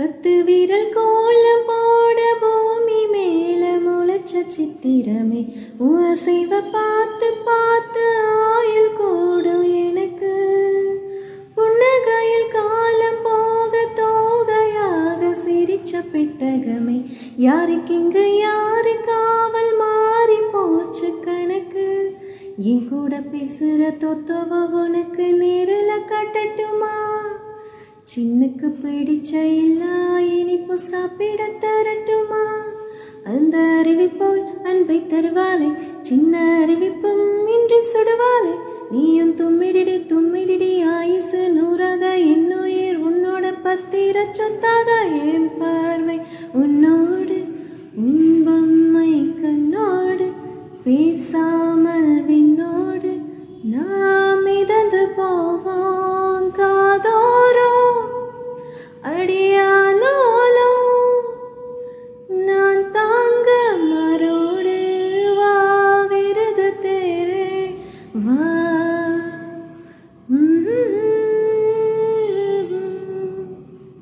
10 விரல் கோலம் போட பூமி மேல முளைச்ச சித்திரமே உசைவ பார்த்து பார்த்து ஆயுள் கூடும் எனக்கு. புன்னகையில் காலம் போக தோகையாக சிரிச்ச பெட்டகமே யாருக்கிங்கு யாரு காவல் மாறி போச்சு கணக்கு. என் கூட பேசுற தொத்தவ உனக்கு நேரில் காட்டட்டுமா? சின்னுக்கு பிடிச்ச எல்லா இனிப்பு சாப்பிட தரட்டுமா? அந்த அருவி போல் அன்பை தருவாளே சின்ன அறிவிப்பும் இன்றி சுடுவாளே. நீயும் தும்மிடிடி தும்மிடிடி ஆயுசு நூறாக என்னுயிர் உன்னோட பத்திர சொத்தாக. என் பார்வை உன்னோடு உன்பம்மை கண்ணோடு பேசாமல் விண்ணோடு நாம் மிதந்து போவோம் காதோரோ. அடிய